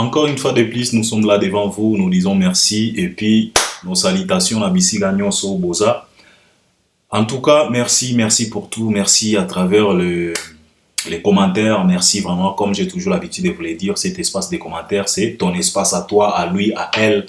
Encore une fois de plus, nous sommes là devant vous, nous disons merci et puis nos salutations à Bissi Gagnon Boza. En tout cas, merci pour tout, merci à travers les commentaires, merci vraiment, comme j'ai toujours l'habitude de vous le dire, cet espace des commentaires, c'est ton espace à toi, à lui, à elle.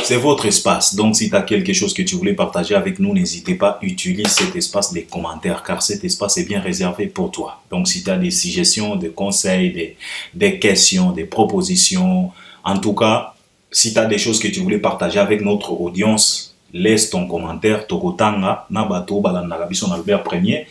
C'est votre espace. Donc, si tu as quelque chose que tu voulais partager avec nous, n'hésitez pas, utilise cet espace des commentaires, car cet espace est bien réservé pour toi. Donc, si tu as des suggestions, des conseils, des questions, des propositions, en tout cas, si tu as des choses que tu voulais partager avec notre audience, laisse ton commentaire. Tokotanga, nabato, balanagabiso, Albert Premier,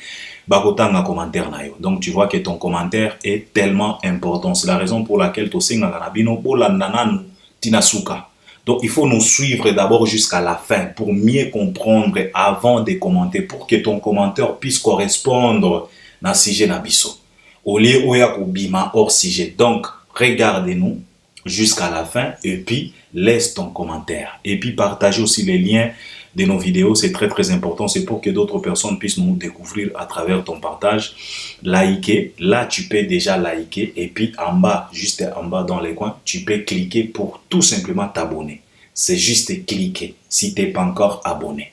bakotanga commentaire na yo. Donc, tu vois que ton commentaire est tellement important. C'est la raison pour laquelle tosenga kanabino, bolandananu, tinasuka. Donc, il faut nous suivre d'abord jusqu'à la fin pour mieux comprendre avant de commenter, pour que ton commentaire puisse correspondre à ce sujet nabiso. Au lieu où il y a bima hors sujet. Donc, regardez-nous jusqu'à la fin et puis laisse ton commentaire. Et puis, partagez aussi les liens de nos vidéos. C'est très important. C'est pour que d'autres personnes puissent nous découvrir à travers ton partage. Liker. Là, tu peux déjà liker. Et puis, en bas, juste en bas dans les coins, tu peux cliquer pour tout simplement t'abonner. C'est juste cliquer si tu n'es pas encore abonné.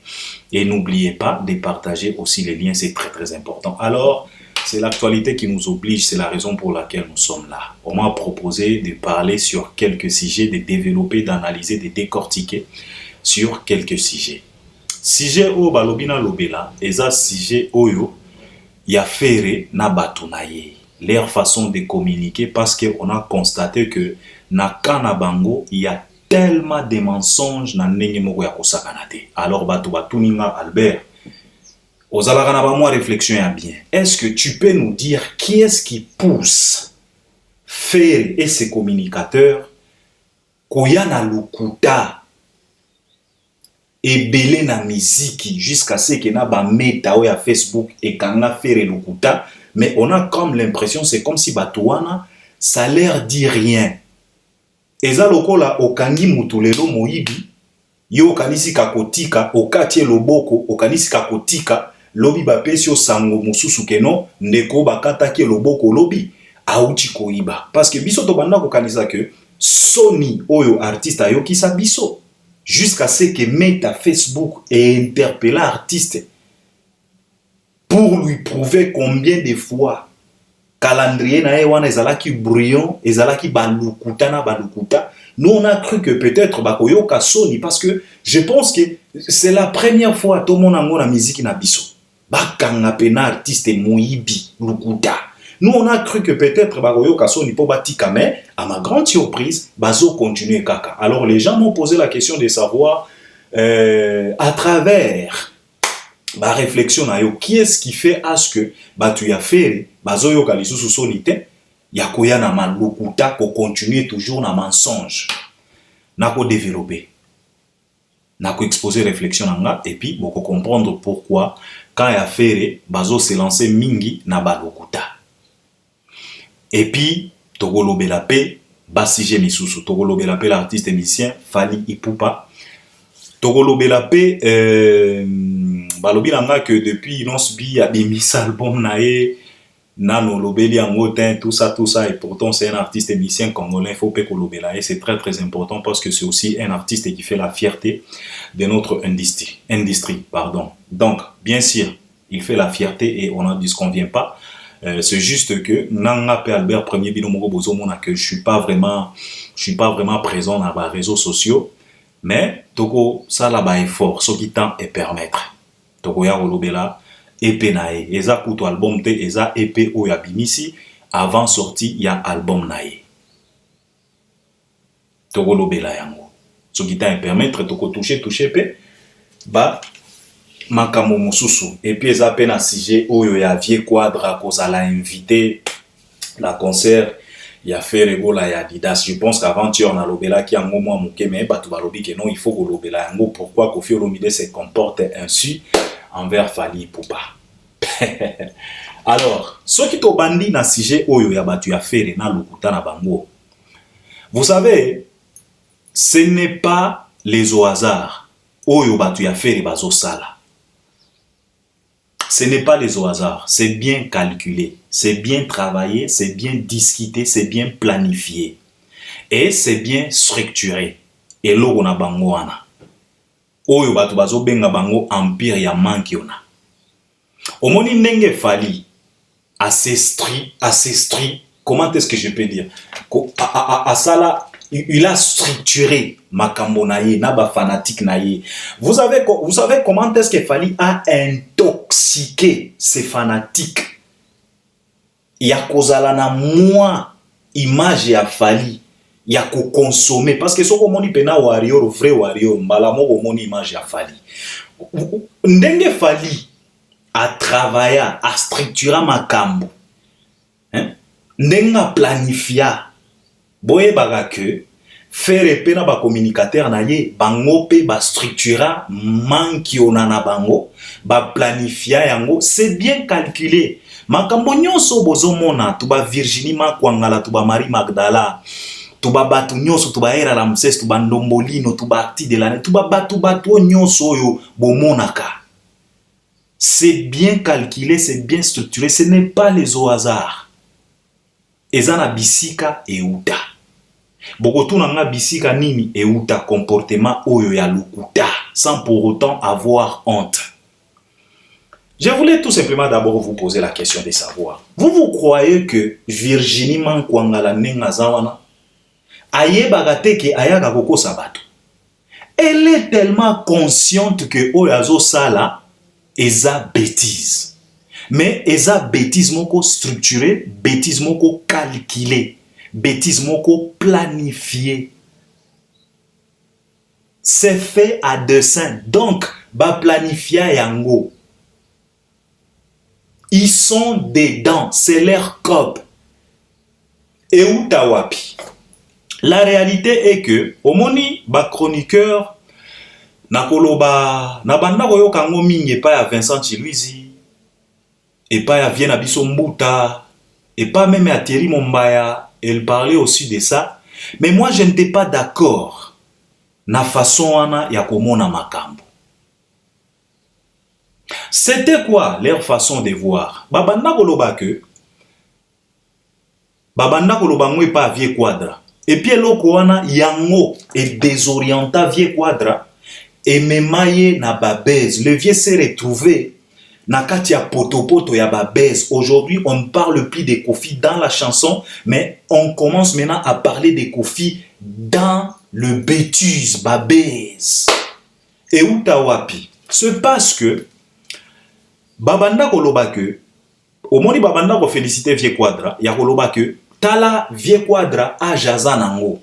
Et n'oubliez pas de partager aussi les liens. C'est très important. Alors, c'est l'actualité qui nous oblige. C'est la raison pour laquelle nous sommes là. On m'a proposé de parler sur quelques sujets, de développer, d'analyser, de décortiquer sur quelques sujets. Sujet o balobina lobela, eza sujet oyo ya fere na batu na ye. Leur façon de communiquer parce qu'on a constaté que na kana bango il y a tellement de mensonges na ndenge moko ya kosakana te. Alors batu ninga Albert, ozalaka na ba moi réflexion ya bien. Est-ce que tu peux nous dire qui est-ce qui pousse Fere et ses communicateurs koya na lukuta et belé na miziki jusqu'à ce que na ba meta ou ya Facebook et kanga Fere lukuta, mais on a comme l'impression c'est comme si batouana ça leur dit rien. Eza lokola okangi mutulelo moyibi yo kanisi kakotika okatie loboko okanisi kakotika lobi bapesi yo sango mususu keno ndeko bakataki loboko lobi auti koiba parce que biso to banda kokanisa que Sony oyo artiste ayokisa biso jusqu'à ce que Meta Facebook ait interpellé l'artiste pour lui prouver combien de fois calendrier na ewana ezalaki brouillon, ezalaki balukuta na balukuta. Nous on a cru que peut-être bakoyoka Sony parce que je pense que c'est la première fois tout le monde a musique na biso. Bakanga pena artiste moyibi lukuta. Nous on a cru que peut-être bakoyoka Sony po batika, mais à ma grande surprise, bazo continuer kaka. Alors les gens m'ont posé la question de savoir à travers ma réflexion na yo, qui est-ce qui fait à ce que batu ya Fere bazo yoka lisusu Sony te ya koya na malukuta ko continuer toujours na mensonge na ko développer na ko exposer réflexion nga et puis boko comprendre pourquoi quand ya Fere bazo se lancer mingi na balukuta et puis togolobela pe basije misusu togolobela pe l'artiste et musicien Fally Ipupa togolobela pe balobi nanga que depuis Inosbi a démis album nae nano lobeli angotin tout ça et pourtant c'est un artiste et musicien congolais, faut pas kolobela et c'est très important parce que c'est aussi un artiste qui fait la fierté de notre industrie pardon. Donc bien sûr il fait la fierté et on n'en disconvient pas. C'est juste que nanga pe Albert Premier bino moko bozo mona que je suis pas vraiment présent dans les réseaux sociaux, mais toko ça là bas effort ce qui tend et permettre toko ya kolobela EP nae eza kuto album te eza EP o ya bimisi avant sorti ya album nae toko lobela yango ce qui t'a permettre toko toucher pe ba makambo mususu et puis eza pe na sujet oyo ya vie quadra kozala invité la concert ya Fere gola ya Adidas. Je pense qu'avant-hier on a lobela ki yango mwa muke mais batu balobi que non il faut ko lobela yango pourquoi Koffi Olomide se comporte ainsi envers Fally Ipupa. Alors, ce qui to bandi na sujet oyo ya batu ya Fere na lukuta na bango. Vous savez, ce n'est pas les au hasard oyo batu ya Fere bazo sala. Ce n'est pas les au hasard, c'est bien calculé, c'est bien travaillé, c'est bien discuté, c'est bien planifié. Et c'est bien structuré. Et là, on a bango wana. Oyo batu bazo benga bango empire ya manki ona. Omoni ndenge fali assez strict, comment est-ce que je peux dire? À ça là, il a structuré makambo na ye, na ba fanatique na ye. Vous savez comment est-ce que Fali a intoxiqué ces fanatiques? Ya kozala na moi image ya Fali, ya ko consommer parce que soko moni pena warrior, vrai warrior, mbala moko moni image ya Fali. Ndenge Fali a travaillé, a structuré makambo. Hein? Ndenga planifia. Boye baga que faire pena ba communicateur na ye bango pe ba structura manki onana bango ba planifia yango, c'est bien calculé. Makambo nyonso bozo mona tuba Virginie Makwangala, tuba Marie Magdala, tuba batu nyonso, tuba Era Ramses, tuba Ndombolino, tuba Acti de l'année, tuba batu nyonso yo bomonaka. C'est bien calculé, c'est bien structuré, ce n'est pas les au hasard. Ezana bisika e uta. Bokotu nanga bisika nini e uta comportement oyo ya lukuta, sans pour autant avoir honte. Je voulais tout simplement d'abord vous poser la question de savoir. Vous croyez que Virginie Mankwangala nenga zawana aye bagate ke ayaga koko sabato? Elle est tellement consciente que oyazo sala eza bêtise. Mais eza bêtise moko structuré, bêtise moko calculé, bêtise moko planifié. C'est fait à dessein. Donc, ba planifia yango. Ils sont dedans, c'est leur cop. Et où tawapi? La réalité est que, omoni ba chroniqueur, nakoloba, nabanda koyo kango mingi pa ya Vincent Chiluizi, et pas à Vienne Abisso Mbuta, et pas même à Thierry Mombaya, elle parlait aussi de ça. Mais moi, je n'étais pas d'accord na façon wana ya komona makambo. C'était quoi leur façon de voir? Babanda koloba que babanda koloba ngwe pa vie quadra. Et puis eloko wana yango et désorienta vie quadra et memaye na babez. Le vieux s'est retrouvé Nakati ya potopoto ya babez. Aujourd'hui, on ne parle plus de Kofi dans la chanson, mais on commence maintenant à parler de Kofi dans le bêtise, babez. Et où tawapi? C'est parce que babanda koloba que au moni babanda ko féliciter Vieux Quadra, ya koloba que tala Vieux Quadra a jazanango.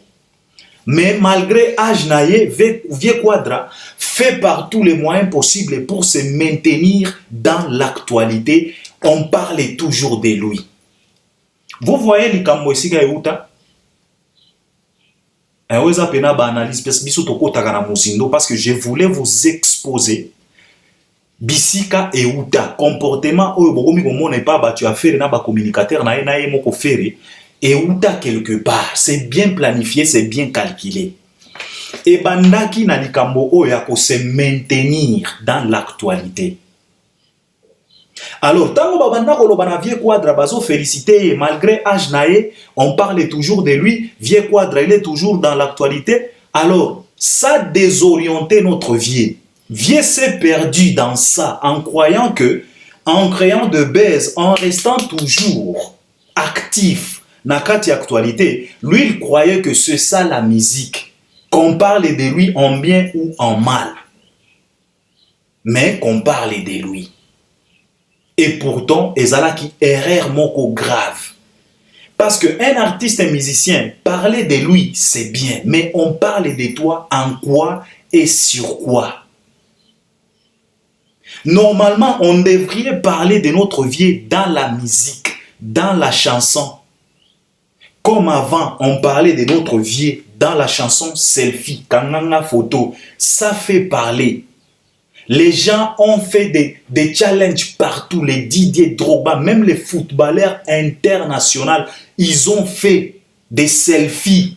Mais malgré âge naïe, Vieux Quadra fait par tous les moyens possibles pour se maintenir dans l'actualité. On parle toujours de lui. Vous voyez les Kamboisika Euta? Parce que je voulais vous exposer Bisika Euta, comportement où n'est pas battu à faire na ba communicateur na moko faire. Et outa quelque part, c'est bien planifié, c'est bien calculé. Et bandaki na likambo oya ko se maintenir dans l'actualité. Alors, tango babanda koloba na Vieux Quadra bazo félicité malgré âge naé, on parle toujours de lui, Vieux Quadra il est toujours dans l'actualité. Alors, ça désorienté notre Vieux. Vieux s'est perdu dans ça en croyant que, en créant de baise, en restant toujours actif. Nakati actualité, lui il croyait que c'est ça la musique, qu'on parle de lui en bien ou en mal, mais qu'on parle de lui. Et pourtant, ezala qui erreur moko grave. Parce qu'un artiste, un musicien, parler de lui c'est bien, mais on parle de toi en quoi et sur quoi? Normalement, on devrait parler de notre vie dans la musique, dans la chanson. Comme avant, on parlait de notre vie dans la chanson Selfie, Kanganga Photo. Ça fait parler. Les gens ont fait des challenges partout. Les Didier Drogba, même les footballeurs internationaux, ils ont fait des selfies.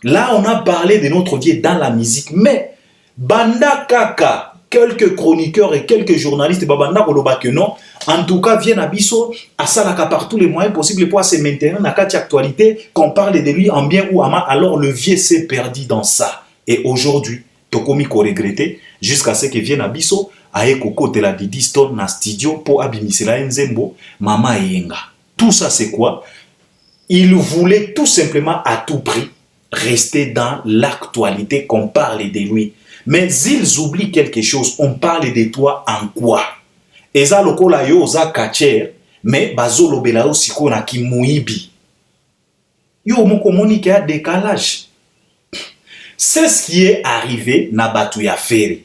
Là, on a parlé de notre vie dans la musique. Mais, Banda Kaka, quelques chroniqueurs et quelques journalistes babanda koloba que non, en tout cas viennent à biso à salaka par tous les moyens possibles pour se maintenir dans la actualité, qu'on parle de lui en bien ou en mal. Alors le vieux s'est perdu dans ça. Et aujourd'hui, tokomi ko regretter jusqu'à ce que vienne à biso aye kokote la Didi Stone na studio pour abimisela nzembo mama yenga. Tout ça c'est quoi? Il voulait tout simplement à tout prix rester dans l'actualité, qu'on parle de lui. Mais ils oublient quelque chose. On parle de toi en quoi? Eza lokola yo za kacher, mais bazolo bela aussi kona ki muibi. Yo moko monique a décalage. C'est ce qui est arrivé na batu ya fere.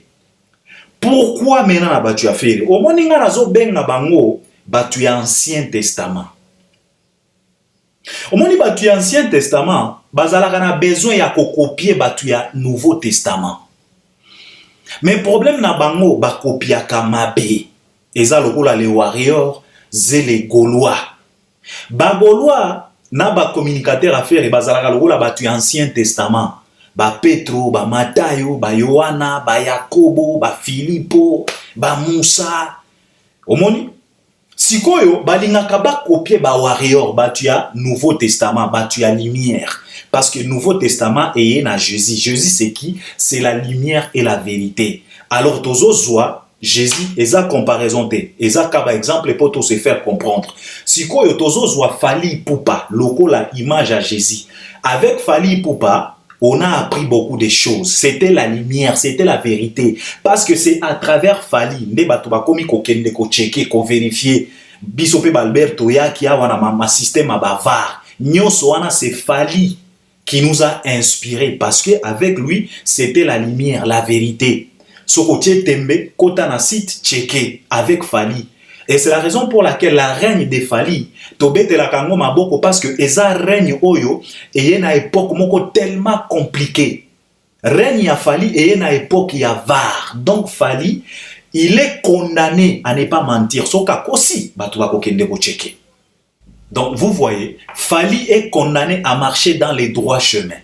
Pourquoi maintenant na batu ya fere? Au moninga nazo benga bango batu ya Ancien Testament. Au moni batu ya Ancien Testament, bazalaka na besoin ya copier batu ya Nouveau Testament. Mais problème na bango ba kopiaka mabe. Eza lokola les warriors, ze les Gaulois. Ba Gaulois na ba communicateur à faire bazalaka lokola batu ya Ancien Testament. Ba Petro, ba Matayo, ba Yohana, ba Yakobo, ba Filippo, ba Moussa. Omoni? Sikoyo, balingaka ba copier ba warrior, batu ya Nouveau Testament, batu ya lumière. Parce que Nouveau Testament est na Jésus. Jésus c'est qui? C'est la lumière et la vérité. Alors tozo zoa Jésus, eza comparaison te. Eza kaba exemple pour tout se faire comprendre. Sikoyo tozo zoa Fali Ipupa, loko la image à Jésus. Avec Fali Ipupa, on a appris beaucoup de choses. C'était la lumière, c'était la vérité. Parce que c'est à travers Fali, nde bato bakomi ko kende ko checker, ko vérifier. Biso pe Alberto ya ki a wana ma système à bavard. Nyonso wana c'est Fali qui nous a inspiré parce que avec lui, c'était la lumière, la vérité. Sokotie Tembe, kota na site checké avec Fali. Et c'est la raison pour laquelle la règne de Fali, tobete la kango maboko parce que eza règne oyo et na époque moko tellement compliquée. Règne ya Fali et na époque ya var. Donc Fali, il est condamné à ne pas mentir. Soka kosi batu ba kokende ko checker. Donc vous voyez, Fali est condamné à marcher dans les droits chemins.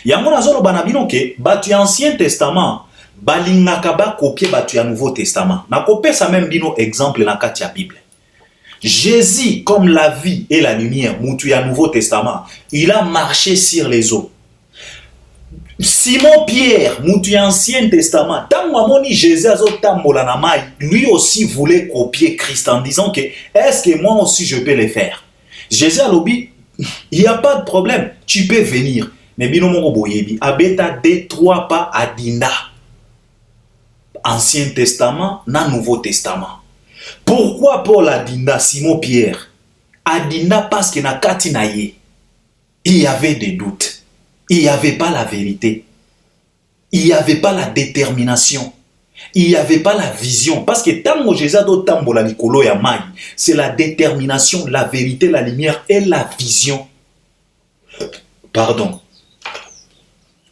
Yango nazolo banabino ke batu ya Ancien Testament balingaka ba copier batu ya Nouveau Testament. Na kopé ça même bino exemple na kati ya Bible. Jésus comme la vie et la lumière, mutu ya Nouveau Testament, il a marché sur les eaux. Simon Pierre, mutu ya Ancien Testament, tango amoni Jésus azotambola na mai, lui aussi voulait copier Christ en disant que est-ce que moi aussi je peux le faire? Jésus a lobby, il n'y a pas de problème, tu peux venir. Mais bino moko boyebi, abeta 2-3 pas à Dinda. Ancien Testament, na Nouveau Testament. Pourquoi Paul a Dinda, Simon Pierre? A Dinda parce que na kati na ye, il y avait des doutes. Il n'y avait pas la vérité. Il n'y avait pas la détermination. Il n'y avait pas la vision. Parce que tango Jésus do tambola likolo ya mai, c'est la détermination, la vérité, la lumière et la vision. Pardon.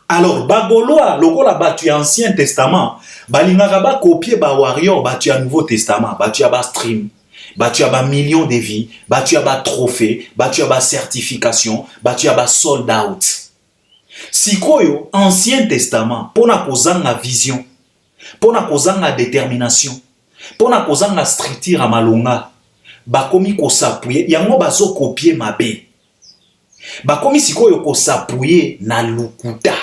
Alors, bagoloa, lokola batu ya Ancien Testament, balingaka ba copier ba warrior batu ya Nouveau Testament, batu ya ba stream, batu ya ba millions de vies, batu ya ba trophée, batu ya ba certification, batu ya ba sold out. Sikoyo, Ancien Testament, pona kozanga vision, pona kozanga détermination, pona kozanga structure à malonga, bakomi ko s'appuyer, yango bazo copier mabe. Bakomi sikoyo ko s'appuyer na lukuta.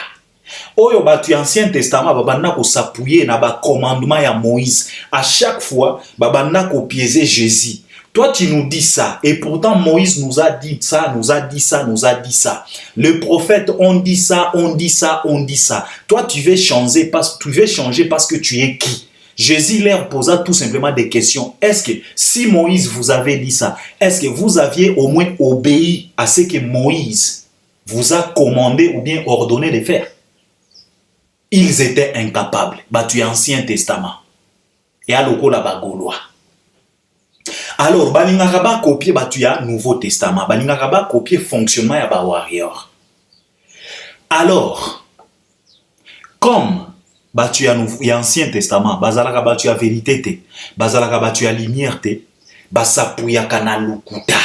Oyo batu Ancien Testament babanda ko s'appuyer na ba commandement ya Moïse. À chaque fois, babanda ko piéger Jésus. Toi, tu nous dis ça. Et pourtant, Moïse nous a dit ça, nous a dit ça, nous a dit ça. Le prophète, on dit ça, on dit ça, on dit ça. Toi, tu veux changer parce que tu es qui? Jésus leur posa tout simplement des questions. Est-ce que si Moïse vous avait dit ça, est-ce que vous aviez au moins obéi à ce que Moïse vous a commandé ou bien ordonné de faire? Ils étaient incapables. Batu Ancien Testament. Et à l'oko la bagoloa. Alors, balingaka ba copier batu ya Nouveau Testament. Balingaka ba copier fonctionnement ya ba warrior. Alors, comme batu ya Ancien Testament, bazalaka batu ya vérité te, bazalaka batu ya lumière te, basapuyaka na lukuta.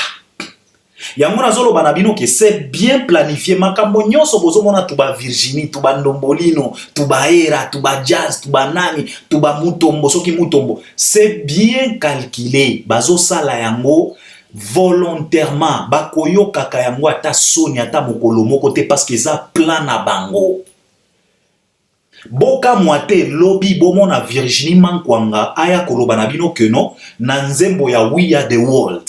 Yango nazolo banabino que c'est bien planifié. Makambo nyonso bozomona tuba Virginie, tuba Ndombolino, tuba Era, tuba Jazz, tuba Nani, tuba Mutombo, soki Mutombo. C'est bien calculé. Bazo sala yango volontairement. Bakoyo kaka yango ata soni ata mokolo moko te parce que ça plan na bango. Boka mwate lobby bomona Virginie Mankwanga aya koloba na bino que non na nzembo ya We Are The World.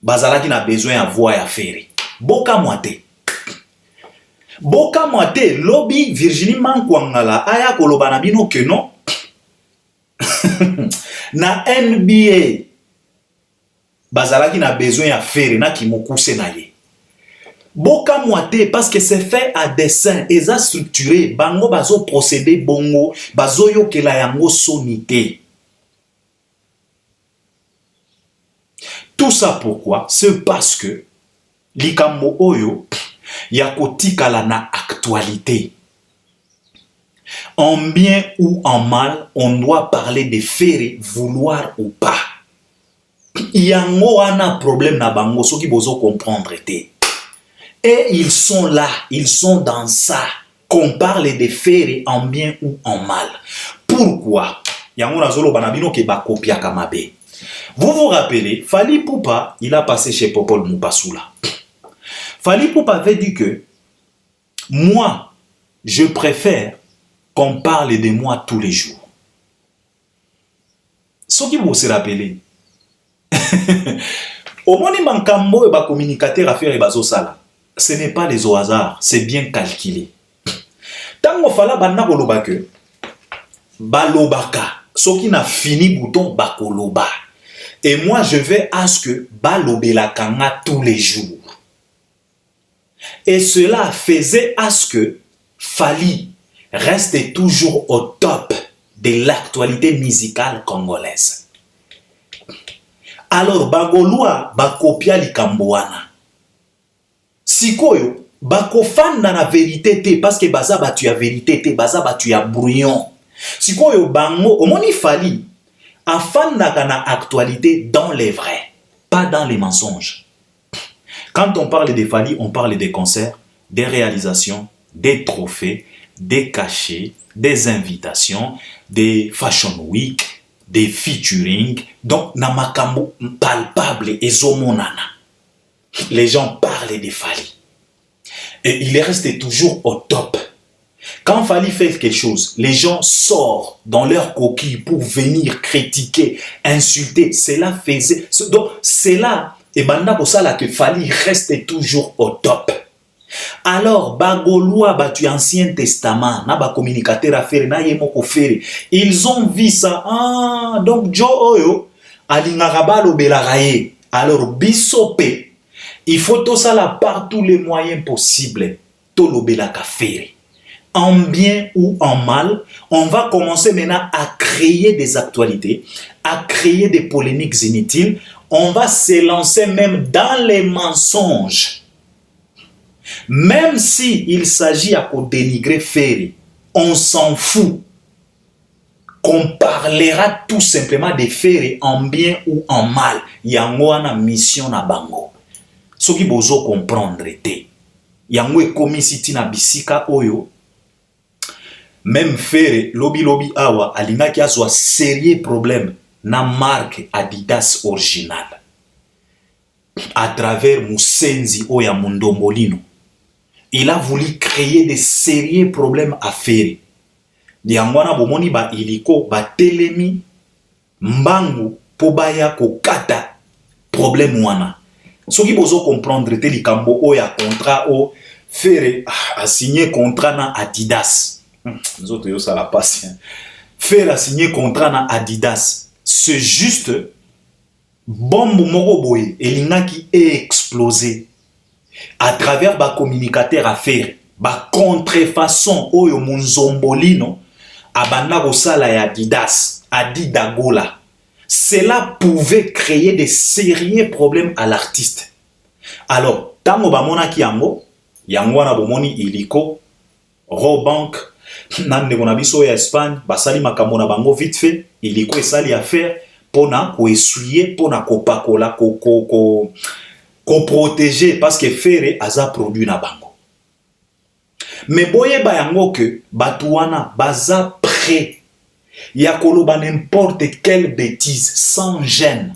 Bazalaki na besoin ya voix ya faire. Boka mwate lobby Virginie Mankwanga la aya koloba na bino que non na NBA bazalaki na besoin ya faire na kimokuse na ye. Boka mwate parce que c'est fait à dessein et ça structuré bango bazo procéder bongo bazo yokela yango sonité. Tout ça pourquoi? C'est parce que likambo oyo yakotikala na actualité. En bien ou en mal, on doit parler de faire, vouloir ou pas. Yango ana problème na bango soki bozo comprendre te. Et ils sont là, ils sont dans ça, qu'on parle de faire en bien ou en mal. Pourquoi? Yango nazolo banabino ke ba kopia kamabe. Vous vous rappelez, Fally Ipupa, il a passé chez Popol Mupasula. Fally Ipupa avait dit que moi, je préfère qu'on parle de moi tous les jours. Ce qui vous se rappelez, au moni mankambo et ba communicateur à faire et bazo sala. Ce n'est pas les au hasard, c'est bien calculé. Tango fala banda koloba que balobaka, ce qui n'a fini bouton bakoloba. Et moi je vais à ce que balobelakanga tous les jours. Et cela faisait à ce que Fally reste toujours au top de l'actualité musicale congolaise. Alors bagolua bakopia likamboana. Sikoyo bakofanda na vérité te parce que baza batu ya vérité te baza batu ya brouillon. Sikoyo bango omoni Fally afanda kana actualité dans les vrais, pas dans les mensonges. Quand on parle de Fally, on parle des concerts, des réalisations, des trophées, des cachets, des invitations, des fashion week, des featuring. Donc na makambo palpable et zomonana. Les gens parlent de Fally. Et il est resté toujours au top. Quand Fally fait quelque chose, les gens sortent dans leur coquille pour venir critiquer, insulter. Cela faisait... Donc, c'est là, et banda kosala que Fally reste toujours au top. Alors, bagolua batu Ancien Testament, na ba communicateur à faire, na yemoko faire. Ils ont vu ça. Ah, donc Joe Oyo, alingarabalo belaraye. Alors, bisope. Il faut tout ça là par tous les moyens possibles. Tolobelaka faire. En bien ou en mal, on va commencer maintenant à créer des actualités, à créer des polémiques inutiles. On va se lancer même dans les mensonges. Même si il s'agit à dénigrer Ferry, on s'en fout. Qu'on parlera tout simplement de Ferry en bien ou en mal. Yango ana mission na bango. Ce qui bozo comprendre te. Yango e komi siti na bisika oyo. Même Ferry lobi awa alinga ki azwa sérieux problème na marque Adidas original. À travers Musenzi oya Ndombolino. Il a voulu créer des sérieux problèmes à Ferry. Diangwana bomoni ba iliko ba telemi mbangu po baya kokata problème wana. Ce qui bozo comprendre te likambo oya contrat o Ferry a signé contrat na Adidas. Nous autres yo ça la passe. Ferry a signé contrat na Adidas. C'est juste bombe moko boye elinga ki explosé à travers ba communicateur à Ferry. Ba contrefaçon oyo Ndombolino abanda kosala ya Adidas, Adidagola. Cela pouvait créer des sérieux problèmes à l'artiste. Alors, tango bamona ki yango wana bomoni iliko, Robank, nande kona biso ya Espagne, basali makambo na bango vite fait, iliko esali affaire pona ko essuyer, pona ko pakola ko protéger parce que Ferré aza produit na bango. Mais boye ba yango que batuana baza prêt ya koloba n'importe quelle bêtise sans gêne.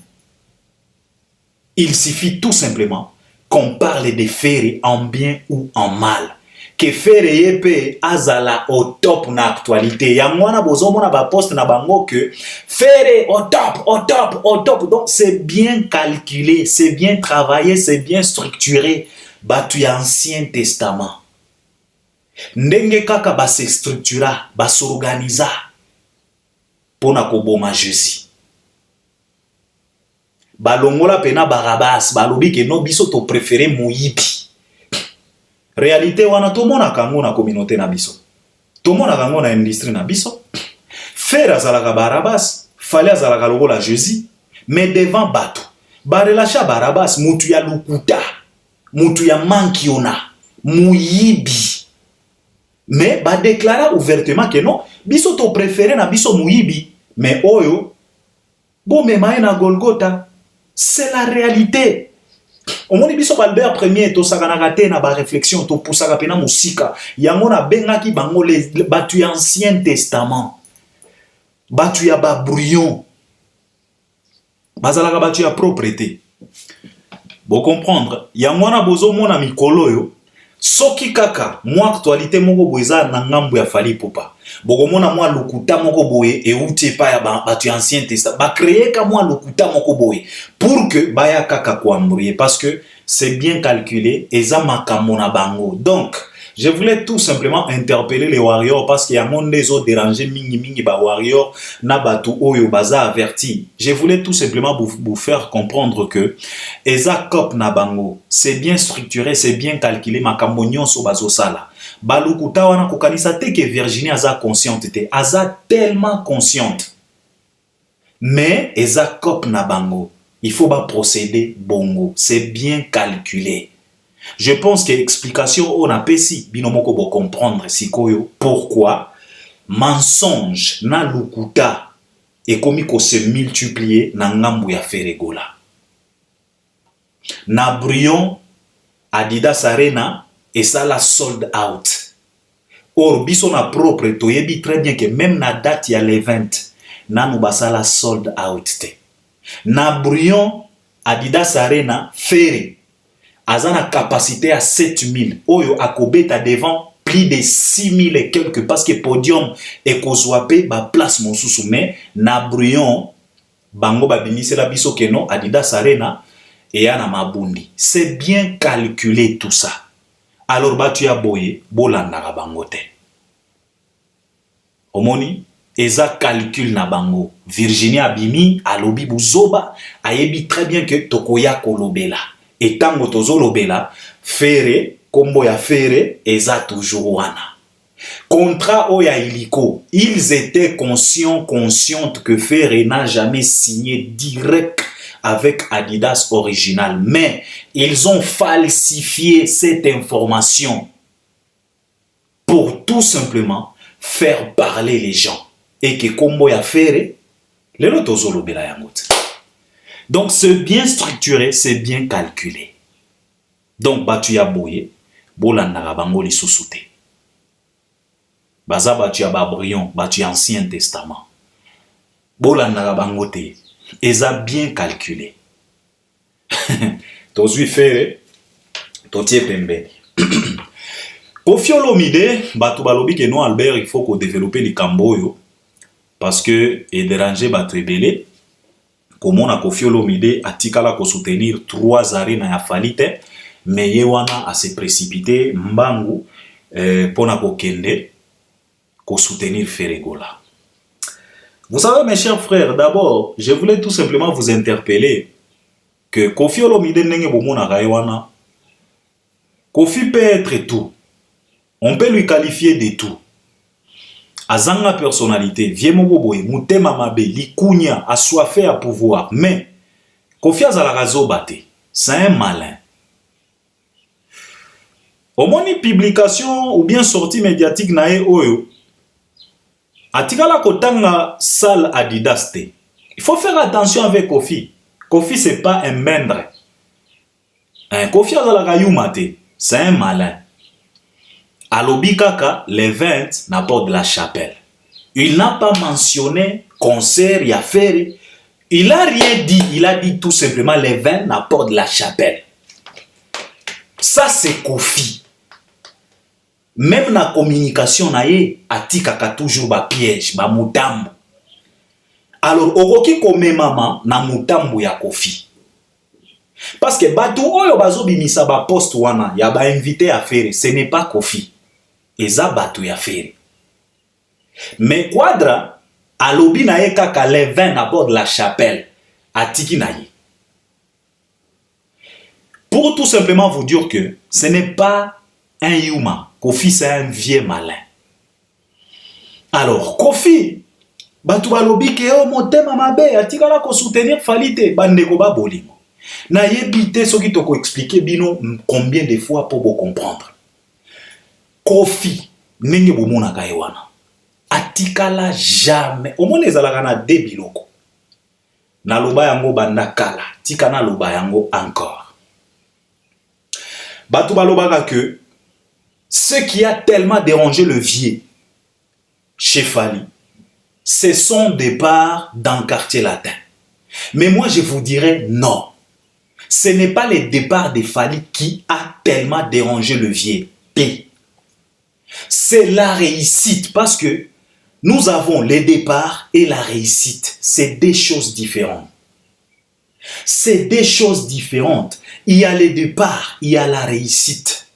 Il suffit tout simplement qu'on parle de Ferré en bien ou en mal. Que Ferré yepe azala au top na actualité. Ya mwana bozomo na ba poste na bango que Ferré au top, au top, au top. Donc c'est bien calculé, c'est bien travaillé, c'est bien structuré. Batu ya Ancien Testament. Ndenge kaka ba se structura, ba s'organisa pona koboma Jésus. Balongola pena Barabas, balobi ke no biso to préféré Moyibi. Réalité wana tomona kango na communauté na biso. Tomona kango na industrie na biso. Faire azalaka Barabas, fallait azalaka lokola Jésus, mais devant bato. Ba relâcha Barabas, mutu ya lukuta, mutu ya mankiona, Moyibi. Mais ba déclara ouvertement que non, biso to préféré na biso Moyibi, mais oyo bo memaye na Golgotha. C'est la réalité. Au moni biso Albert premier to sakanaka te na ba réflexion to pusaka pena musika. Yango na bengaki bango les batu ya Ancien Testament. Batu ya ba brouillon. Bazalaka batu ya propreté. Bo comprendre, yango na bozo mona mikolo yo. Soki kaka, moi actualité moko boeza na ngambu ya Fally Ipupa. Bokomona moi lokuta moko boye e uti pa ya batu Ancien Testament. Ba créer ka moi lokuta moko boye pour que baya kaka ko embrouiller parce que c'est bien calculé et ça makambo na bango. Donc, je voulais tout simplement interpeller les warriors parce qu'il y a monde des autres dérangés mingi ba warriors na batu oyo baza averti. Je voulais tout simplement vous faire comprendre que eza kop na bango, c'est bien structuré, c'est bien calculé makambo nyonso bazo sala. Balukuta wana kokanisa te que Virginie aza consciente te, aza tellement consciente. Mais eza kop na bango, il faut ba procéder bongo, c'est bien calculé. Je pense que l'explication on a pesi binomoko bo comprendre sikoyo pourquoi mensonge na lukuta et komi ko se multiplier na ngambu ya Feregola. Na Brion Adidas Arena et ça la sold out. Or biso na propre toyebi très bien que même na date ya l'event na nou basala sold out te. Na Brion Adidas Arena Ferré Azana capacité à 7000. Oyo akobeta devant plus de 6000 et quelques parce que podium et kozwape ba place mosusu mais na Brion bango ba binisi la biso keno Adidas Arena et yana mabundi. C'est bien calculé tout ça. Alors batu ya boye bolanda bango te. Omoni eza calcul na bango. Virginie Abimi alobi buzoba ayebi très bien que tokoya kolobela. Et tango tozolobela, Ferré, kombo ya Ferré, eza toujours wana. Contrat oya iliko, ils étaient conscientes que Ferré n'a jamais signé direct avec Adidas original. Mais ils ont falsifié cette information pour tout simplement faire parler les gens. Et que kombo ya Ferré, lelo tozolobela yangote. Donc, c'est bien structuré, c'est bien calculé. Donc, batu ya boye, bolandaka bango lisusu te. Baza batu ya Babrion, batu ya Ancien Testament. Bolandaka bango te. Eza bien calculé. Tozui Ferré, totie pembeni. Koffi Olomide, batu balobi ke non Albert, il faut qu'on développe les camboyo parce que et déranger batu ebele. Comment on a Koffi Olomide atikala ko soutenir 3 arènes ya Fally te mais yewana a se précipité mbangu pona ko kende ko soutenir Feregola. Vous savez mes chers frères, d'abord, je voulais tout simplement vous interpeller que Koffi Olomide ndenge bomona kaiwana. Koffi peut être tout. On peut lui qualifier de tout. Azanga personnalité, viemo boboye, mutema mabe, likunya, assoiffé à pouvoir. Mais, Koffi azalaka zobate, c'est un malin. Au moins une publication ou bien sortie médiatique nae oyo, atikala kotanga sale Adidas te. Il faut faire attention avec Koffi. Koffi c'est pas un mendre. Kofi azalaka yuma te, c'est un malin. Alobi kaka, les 20 n'apportent de la chapelle. Il n'a pas mentionné concert, y a fait. Il n'a rien dit, il a dit tout simplement les 20 n'apportent de la chapelle. Ça c'est Kofi. Même na communication na ye, atikaka toujours ba piège, ba mutambo. Alors, okoki komemama na mutambo ya Kofi. Parce que batu oyo bazo bimisa ba poste wana, ya ba invité à faire, ce n'est pas Kofi. Eza batu ya faire. Mais Quadra, alobi na ye kaka les 20 à bord de la chapelle, atiki na ye. Pour tout simplement vous dire que ce n'est pas un humain. Kofi c'est un vieux malin. Alors, Kofi, batu balobi ke o motema mabe, atikala ko soutenir Falite, bandeko ba bolimo. Na yebite soki toko expliquer bino combien de fois pour vous comprendre. Kofi, nenge bomona kaiwana. Atikala jamais. Omone ezalaka na de biloko. Na loba yango banda kala, tika na loba yango encore. Batu balobaka que ce qui a tellement dérangé le vieux chez Fali, c'est son départ dans le quartier latin. Mais moi je vous dirais non. Ce n'est pas le départ de Fali qui a tellement dérangé le vieux. C'est la réussite parce que nous avons le départ et la réussite. C'est des choses différentes. C'est des choses différentes. Il y a le départ, il y a la réussite.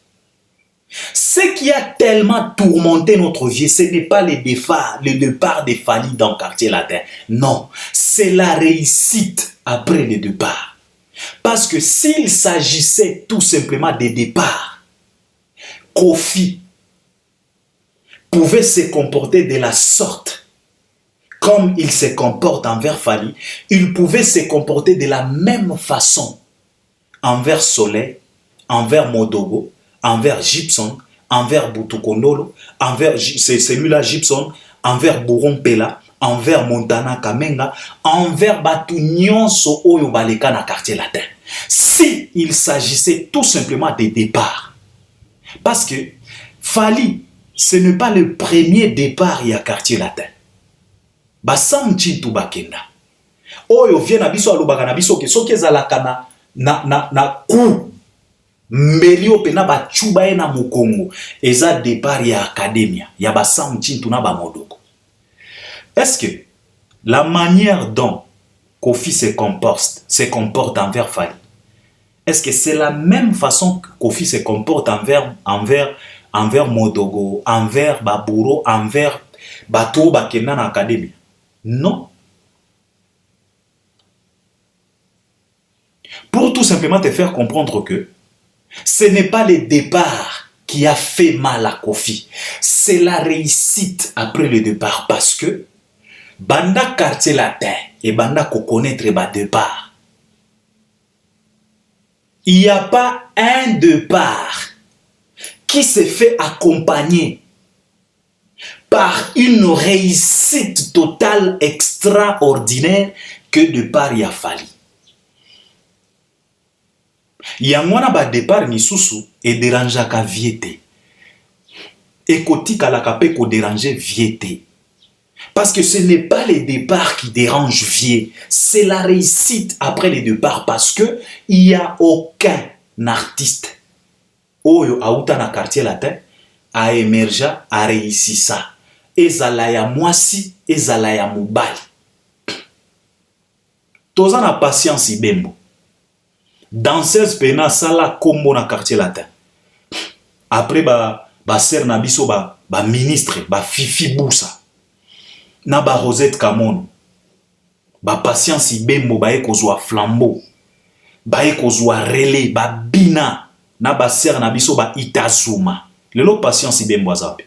Ce qui a tellement tourmenté notre vie, ce n'est pas le départ de Fali dans le quartier latin. Non, c'est la réussite après le départ. Parce que s'il s'agissait tout simplement de départ, Kofi pouvait se comporter de la sorte comme il se comporte envers Fali, il pouvait se comporter de la même façon envers Soleil, envers Modogo, envers Gibson, envers Butukondolo, envers celui-là Gibson, envers Bourron Pela, envers Montana Kamenga, envers Batu Nyonso Oyo Baleka na quartier latin. Si il s'agissait tout simplement des départs. Parce que Fali, ce n'est pas le premier départ il y a quartier latin. Basam Chintu Bakenda. Oyo vient na biso alobaka na biso ke soki ezalaka na ku Melio pena ba chuba na mukongo eza départ ya academia ya Basam Chintu na ba Modoko. Est-ce que la manière dont Kofi se comporte envers Fali, est-ce que c'est la même façon que Kofi se comporte envers Modogo, envers Baburo, envers Bato Bakena na académie? Non. Pour tout simplement te faire comprendre que ce n'est pas le départ qui a fait mal à Kofi, c'est la réussite après le départ parce que Banda quartier latin et Banda ko connaître ba départ. Il n'y a pas un départ qui se fait accompagner par une réussite totale extraordinaire que départ y a fallu. Il y a un départ misusu et dérangeaka viete. Et kotika la kape ko déranger viete. Parce que ce n'est pas le départ qui dérange vieux, c'est la réussite après le départ parce que il n'y a aucun artiste oyo auta na quartier latin a émergé, a réussi ça. Ezala ya mwasi, ezala ya mobali. Toza na patience ibembo. Danseuse pena sala kombo na quartier latin. Après ba ser na biso ba ministre, ba Fifi Boussa. Na ba Rosette Kamono. Ba patience ibembo ba ekozwa flambeau. Ba ekozwa relais, ba bina. Na ba ser na biso ba Itazuma. Lelo patience ibembo azabe.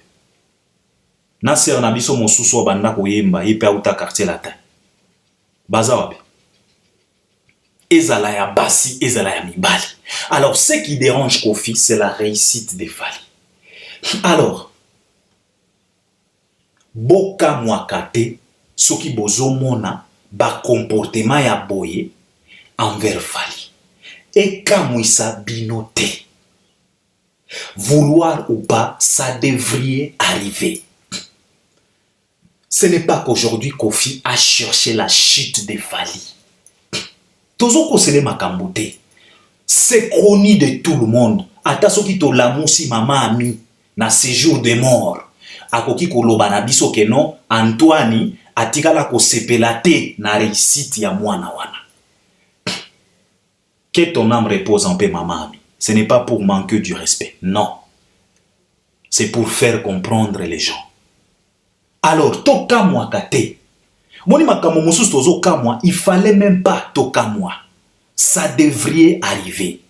Na ser na biso mosusu banda koyemba yepe auta quartier latin. Bazawabe. Ezala ya basi, ezala ya mibali. Alors ce qui dérange Kofi, c'est la réussite des Fali. Alors boka mwakate soki bozomona ba comportement ya boye envers Fali. et kamwisa binote. Vouloir ou pas, ça devrait arriver. Ce n'est pas qu'aujourd'hui Kofi a cherché la chute des Fally. Tozo kosele makambote. C'est chronique de tout le monde. Ata soki to lamusi mama ami na séjour de mort. Akoki koloba na biso ke non Antoine atikala ko sepela te na réussite ya mwana wana. Que ton âme repose en paix mama ami. Ce n'est pas pour manquer du respect. Non. C'est pour faire comprendre les gens. Alors, toka moi kate. Moni makamo mosusu tozo kamwa, il fallait même pas toka moi. Ça devrait arriver.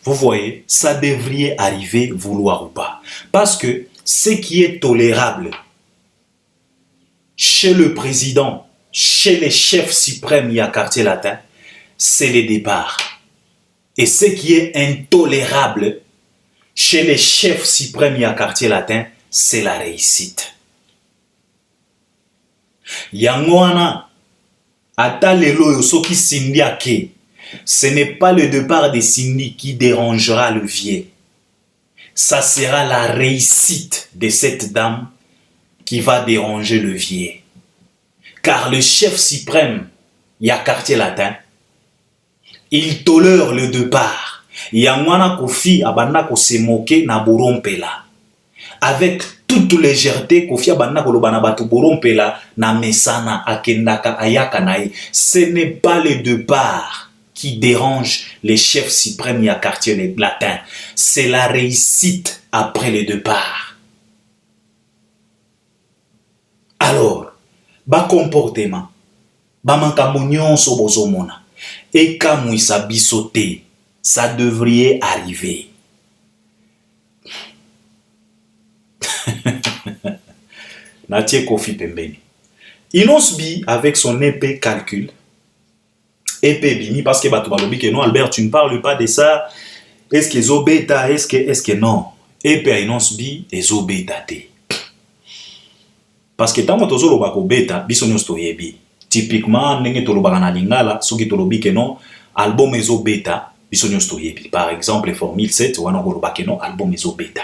Vous voyez, ça devrait arriver, vouloir ou pas. Parce que ce qui est tolérable chez le président, chez les chefs suprêmes y a quartier latin, c'est les départs. Et ce qui est intolérable chez les chefs suprêmes y a quartier latin, c'est la réussite. Yangoana, ata lelo yosoki Cindy ake. Ce n'est pas le départ de Cindy qui dérangera le vieux. Ça sera la réussite de cette dame qui va déranger le vieux. Car le chef suprême, y a quartier latin, il tolère le départ. Yangoana Kofi abanda ko se moquer na borompela. Avec toute légèreté, Kofi abanda ko loba na batu borompela na mesana akendaka ayaka nae. Ce n'est pas le départ qui dérange les chefs suprêmes ya quartier latin. C'est la réussite après le départ. Alors, ba comportement, ba mankamo nyonso bozomona, et kamwisa bisote, ça devrait arriver. Natie Kofi pembeni. Inosbi avec son épais calcul. Épais bimi parce que bato balobi que non Albert tu ne parles pas de ça. Est-ce que zo bêta est-ce que non. Épais Inosbi ezo bêta te. Parce que tant que tozo loba ko bêta biso nyosto yebi. Typiquement ndenge tolobaka na lingala soki tolobi que non album ezo bêta biso nyosto yebi. Par exemple Formule 7 wana ko loba que non album ezo bêta.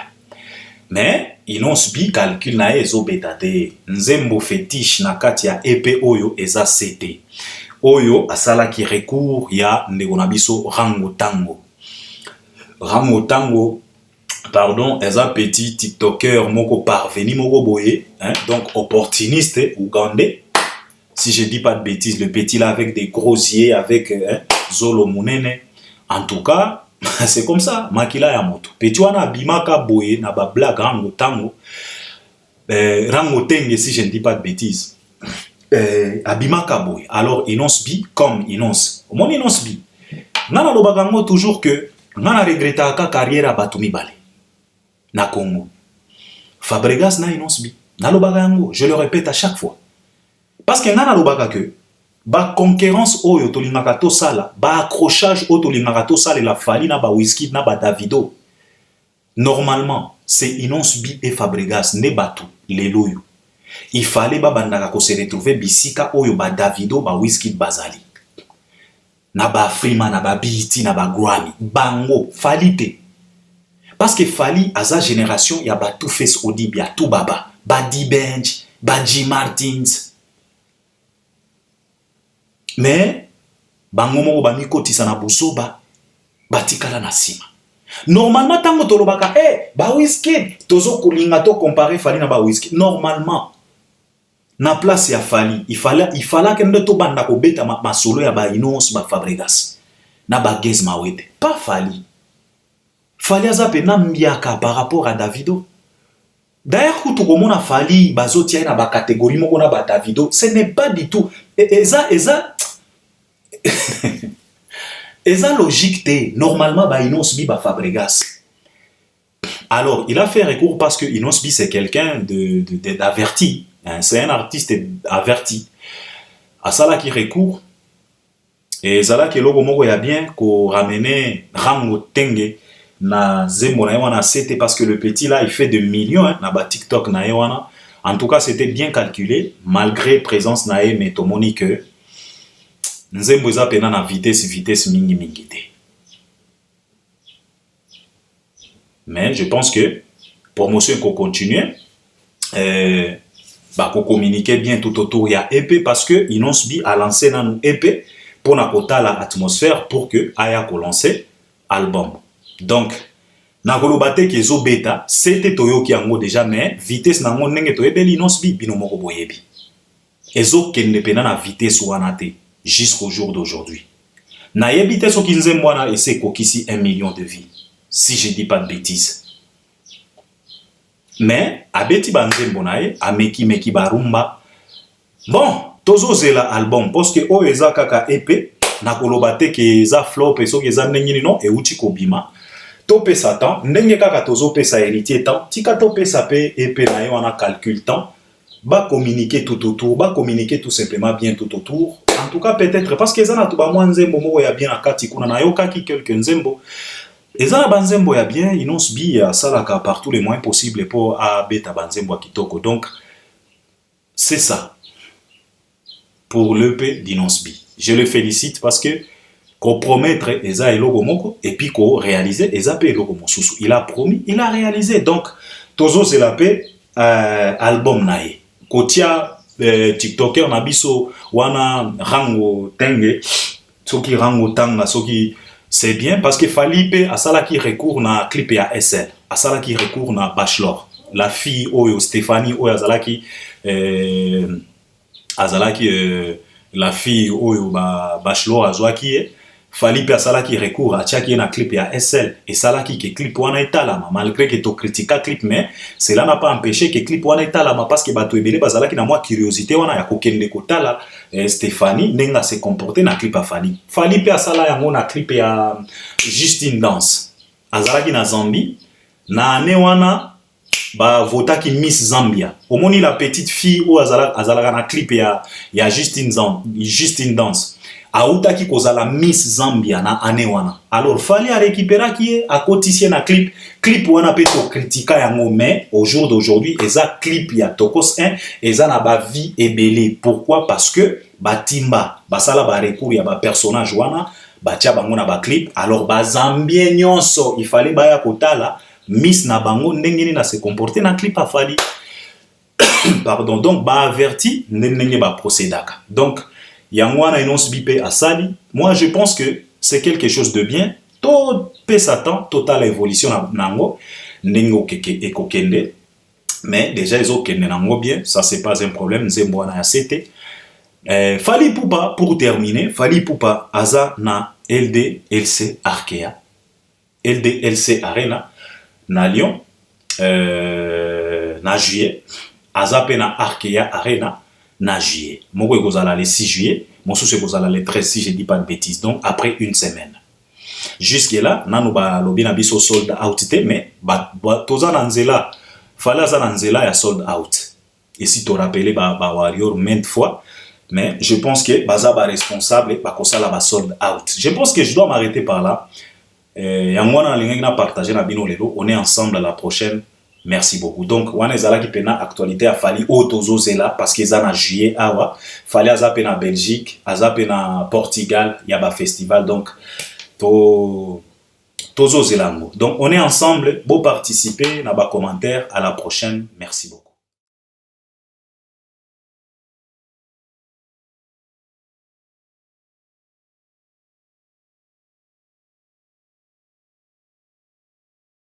Mais Inosbi calcul na ezo bêta te. Nzembo fétiche na kati ya épée oyo eza CT. Oyo asala ki recours ya ndeko na biso Rango Tango. Rango Tango, pardon, eza petit tiktoker moko parvenu moko boye, hein, donc opportuniste ougandais. Si je dis pas de bêtises, le petit là avec des gros yeux, avec Zolo Munene. En tout cas, c'est comme ça, makila ya moto. Petit wana bimaka boye na ba blague Rango Tango. Rango Tenge si je ne dis pas de bêtises. Abimaka boy. Alors Inosbi comme Inos. Mon Inosbi. Nana lobagango toujours que nana regretta ka carrière batumi bale. Na Congo. Fabregas na Inosbi. Na lobagango, je le répète à chaque fois. Parce que nana lobaga que ba concurrence oyo tolingaka to sala, ba accrochage oyo tolingaka to sala la Fally na ba Wizkid na ba Davido. Normalement, c'est Inosbi et Fabregas ne batu les loyo. Il fallait babandaka ko se retrouver bisika oyo ba Davido ba Wizkid bazali. Na ba Freeman na ba BET na ba Grammy bango Fally te. Parce que Fally à sa génération ya ba Two Face Odibe ya tout baba, ba D-Bench, ba G Martins. Mais bango moko ba mikotisa na busoba batikala na sima. Normalement tango tolobaka ba Wizkid tozo kolinga to comparer Fally na ba Wizkid normalement na place ya Fally il fallait que ndo to banda ko beta ma solo ya ba Inos ba Fabregas na ba Gez Mawete pas Fally azape na mbiaka par rapport à Davido. D'ailleurs quand tu komona Fally bazotia na ba catégorie moko na ba Davido, ce n'est pas du tout eza logique te. Normalement ba Inos bi ba Fabregas. Alors il a fait recours parce que Inos bi c'est quelqu'un d'averti. C'est un artiste averti. À ça là qui recourt. Et ça là qui logo moko ya bien ko ramener Rango Tenge na zembo na wana c'était parce que le petit là il fait de millions na ba TikTok na wana. En tout cas c'était bien calculé malgré présence na mais tomoni que nzembo eza pena na vitesse mingi te. Mais je pense que promotion qu'on continue, qu'on communiquer bien tout autour, il y a EP parce que Inosbi a lancé dans nous EP pour n'accota l'atmosphère pour que aya ko lancer album. Donc na kolobate ke zo beta c'était toyoki yango déjà mais vitesse nango ndenge toyebeli Inosbi bino moko boyebi. Ezo kende pena na vitesse wana te jusqu'au jour d'aujourd'hui. Na yebite so kinze mwana ese kokisi 1 million de vies si je dis pas de bêtises. Mais abeti banzembo naye ameki barumba. Bon, tozo zela album parce que o eza kaka EP na kolobate ke eza flop et so ke eza ndenge non e uti kobima. To pesa temps ndenge kaka tozo pesa héritier temps tika to pesa pe EP na yo wana calcul temps ba communiquer tout autour, ba communiquer tout simplement bien tout autour. En tout cas peut-être parce que eza na to ba mwanzembo moko ya bien akati kuna na yo kaki quelques nzembo. Ezana banzembo ya bien, Inosbi ya salaka par tous les moyens possibles pour abeta banzembo kitoko. Donc, c'est ça pour l'EP d'Inosbi. Je le félicite parce que qu'on promettre Eza et logo moko et puis qu'on réalise Eza pe logo mosusu. Il a promis, il a réalisé. Donc, tozo c'est la paix album nae. Kotia TikToker nabiso wana rango tenge, soki rango tanga soki. C'est bien parce que Falipe a ça qui recourt na clip ya SL, a ça qui recourt na Bachelor. La fille Oyo Stéphanie Oyo azalaki la fille Oyo Bachelor azwaki Falipe a ça qui recourt a tiaki na clip ya SL et ça qui clip wana etalama malgré que to critica clip mais cela n'a pas empêché que clip wana etalama parce que bato ebele bazalaki na moi curiosité wana ya kokende kotala Stéphanie nenga se comporter na clip a Fali. Falipe a ça yango na clip ya Justine Danse. Azalaki na Zambie na ane wana ba votaki Miss Zambia. Omoni la petite fille ou azalaka na clip ya Justine Danse. Autaki kozala Miss Zambia na ane wana. Alors fallait récupérer qui est à cotiser na clip wana pe to critica yango mais au jour d'aujourd'hui eza clip ya Tokos 1 eza na ba vie ebele. Pourquoi? Parce que batimba basala ba recours ya ba personnage wana batia bango na ba clip. Alors ba Zambien nyonso il fallait baya kotala Miss na bango ndenge na se comporter na clip a Fali. Pardon. Donc ba averti ndenge ba procédaka. Donc Yangwana Inosbi pe asali. Moi je pense que c'est quelque chose de bien. Tout pe Satan, totale évolution nango nengo keke ekokende. Mais déjà ils ont kende nango bien, ça c'est pas un problème, nzembo na cité. Fali Poupa pour terminer, Fali Poupa aza na LDLC Arkea. LDLC Arena na Lyon na juillet, aza pe na Arkea Arena na juillet. Moko ekozala le 6 juillet, mosusu ekozala le 13 si je dis pas de bêtises. Donc après une semaine. Jusque là, nanu ba lobi na biso sold out te mais toza na nzela, fala za na nzela ya sold out. Et si tu rappelles ba warrior maintes fois, mais je pense que baza ba responsable ba kosala ba sold out. Je pense que je dois m'arrêter par là. Yangwana lingi na partager na bino lelo, on est ensemble à la prochaine. Merci beaucoup. Donc, wana ezala ki pena actualité a Fali otozo zela parce que za na juillet awa, Fali aza pe na Belgique, aza pe na Portugal, y a ba festival donc tozo zelango. Donc on est ensemble, beau participer na ba commentaire, à la prochaine. Merci beaucoup.